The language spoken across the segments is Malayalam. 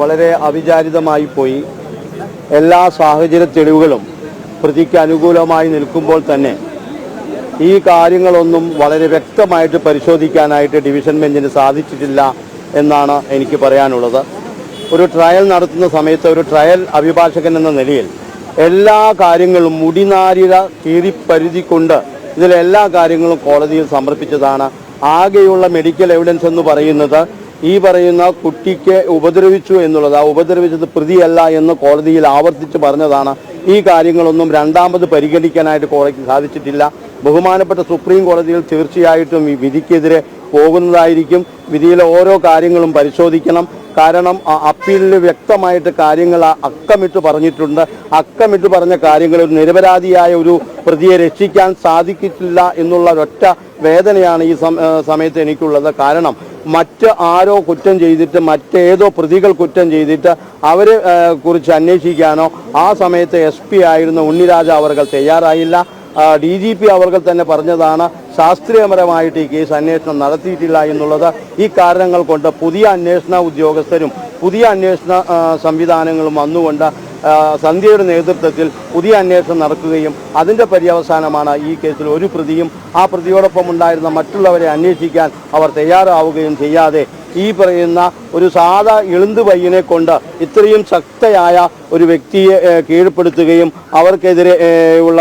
വളരെ അവിചാരിതമായി പോയി. എല്ലാ സാഹചര്യ തെളിവുകളും പ്രതിക്ക് അനുകൂലമായി നിൽക്കുമ്പോൾ തന്നെ ഈ കാര്യങ്ങളൊന്നും വളരെ വ്യക്തമായിട്ട് പരിശോധിക്കാനായിട്ട് ഡിവിഷൻ ബെഞ്ചിന് സാധിച്ചിട്ടില്ല എന്നാണ് എനിക്ക് പറയാനുള്ളത്. ഒരു ട്രയൽ നടത്തുന്ന സമയത്ത് ഒരു ട്രയൽ അഭിഭാഷകൻ എന്ന നിലയിൽ എല്ലാ കാര്യങ്ങളും മുടിനാരിഴ കീറിപ്പരുതി കൊണ്ട് ഇതിലെല്ലാ കാര്യങ്ങളും കോടതിയിൽ സമർപ്പിച്ചതാണ്. ആകെയുള്ള മെഡിക്കൽ എവിഡൻസ് എന്ന് പറയുന്നത് ഈ പറയുന്ന കുട്ടിക്ക് ഉപദ്രവിച്ചു എന്നുള്ളത്, ആ ഉപദ്രവിച്ചത് പ്രതിയല്ല എന്ന് കോടതിയിൽ ആവർത്തിച്ച് പറഞ്ഞതാണ്. ഈ കാര്യങ്ങളൊന്നും രണ്ടാമത് പരിഗണിക്കാനായിട്ട് കോടതിക്ക് സാധിച്ചിട്ടില്ല. ബഹുമാനപ്പെട്ട സുപ്രീം കോടതിയിൽ തീർച്ചയായിട്ടും ഈ വിധിക്കെതിരെ പോകുന്നതായിരിക്കും. വിധിയിലെ ഓരോ കാര്യങ്ങളും പരിശോധിക്കണം. കാരണം അപ്പീലിൽ വ്യക്തമായിട്ട് കാര്യങ്ങൾ അക്കമിട്ട് പറഞ്ഞിട്ടുണ്ട്. അക്കമിട്ട് പറഞ്ഞ കാര്യങ്ങൾ ഒരു നിരപരാധിയായ ഒരു പ്രതിയെ രക്ഷിക്കാൻ സാധിക്കില്ല എന്നുള്ള ഒരൊറ്റ വേദനയാണ് ഈ സമയത്ത് എനിക്കുള്ളത്. കാരണം മറ്റ് ആരോ കുറ്റം ചെയ്തിട്ട് മറ്റേതോ പ്രതികൾ കുറ്റം ചെയ്തിട്ട് അവരെ കുറിച്ച് അന്വേഷിക്കാനോ ആ സമയത്ത് SP ആയിരുന്ന ഉണ്ണിരാജ അവർ തയ്യാറായില്ല. DGP അവർ തന്നെ പറഞ്ഞതാണ് ശാസ്ത്രീയപരമായിട്ട് ഈ കേസ് അന്വേഷണം നടത്തിയിട്ടില്ല എന്നുള്ളത്. ഈ കാരണങ്ങൾ കൊണ്ട് പുതിയ അന്വേഷണ ഉദ്യോഗസ്ഥരും പുതിയ അന്വേഷണ സംവിധാനങ്ങളും വന്നുകൊണ്ട് സന്ധ്യയുടെ നേതൃത്വത്തിൽ പുതിയ അന്വേഷണം നടക്കുകയും അതിൻ്റെ പര്യവസാനമാണ് ഈ കേസിൽ ഒരു പ്രതിയും ആ പ്രതിയോടൊപ്പം ഉണ്ടായിരുന്ന മറ്റുള്ളവരെ അന്വേഷിക്കാൻ അവർ തയ്യാറാവുകയും ചെയ്യാതെ ഈ പറയുന്ന ഒരു സാധാ ഇളുന്ത് പയ്യനെ കൊണ്ട് ഇത്രയും ശക്തയായ ഒരു വ്യക്തിയെ കീഴ്പ്പെടുത്തുകയും അവർക്കെതിരെ ഉള്ള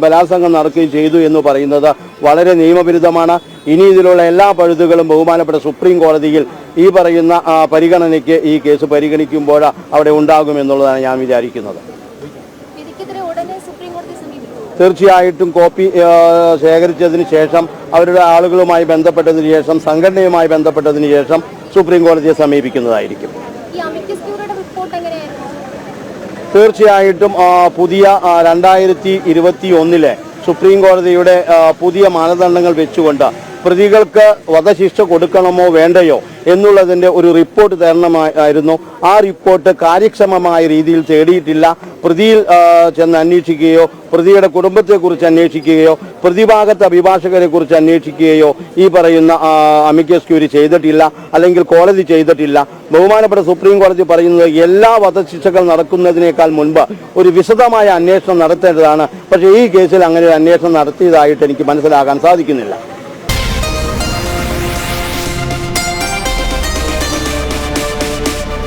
ബലാത്സംഗം നടക്കുകയും ചെയ്തു എന്ന് പറയുന്നത് വളരെ നിയമവിരുദ്ധമാണ്. ഇനി ഇതിലുള്ള എല്ലാ പഴുതുകളും ബഹുമാനപ്പെട്ട സുപ്രീം കോടതിയിൽ ഈ പറയുന്ന പരിഗണനയ്ക്ക് ഈ കേസ് പരിഗണിക്കുമ്പോൾ അവിടെ ഉണ്ടാകുമെന്നുള്ളതാണ് ഞാൻ വിചാരിക്കുന്നത്. തീർച്ചയായിട്ടും കോപ്പി ശേഖരിച്ചതിന് ശേഷം അവരുടെ ആളുകളുമായി ബന്ധപ്പെട്ടതിന് ശേഷം സംഘടനയുമായി ബന്ധപ്പെട്ടതിന് ശേഷം സുപ്രീം കോടതിയെ സമീപിക്കുന്നതായിരിക്കും. തീർച്ചയായിട്ടും പുതിയ 2021 സുപ്രീം കോടതിയുടെ പുതിയ മാനദണ്ഡങ്ങൾ വെച്ചുകൊണ്ട് പ്രതികൾക്ക് വധശിക്ഷ കൊടുക്കണമോ വേണ്ടയോ എന്നുള്ളതിൻ്റെ ഒരു റിപ്പോർട്ട് തരണമായിരുന്നു. ആ റിപ്പോർട്ട് കാര്യക്ഷമമായ രീതിയിൽ തേടിയിട്ടില്ല. പ്രതിയിൽ ചെന്ന് അന്വേഷിക്കുകയോ പ്രതിയുടെ കുടുംബത്തെക്കുറിച്ച് അന്വേഷിക്കുകയോ പ്രതിഭാഗത്തെ അഭിഭാഷകരെ കുറിച്ച് അന്വേഷിക്കുകയോ ഈ പറയുന്ന അമിക്കസ് ക്യൂറി ചെയ്തിട്ടില്ല, അല്ലെങ്കിൽ കോടതി ചെയ്തിട്ടില്ല. ബഹുമാനപ്പെട്ട സുപ്രീം കോടതി പറയുന്നത് എല്ലാ വധശിക്ഷകൾ നടക്കുന്നതിനേക്കാൾ മുൻപ് ഒരു വിശദമായ അന്വേഷണം നടത്തേണ്ടതാണ്. പക്ഷേ ഈ കേസിൽ അങ്ങനെ ഒരു അന്വേഷണം നടത്തിയതായിട്ട് എനിക്ക് മനസ്സിലാക്കാൻ സാധിക്കുന്നില്ല.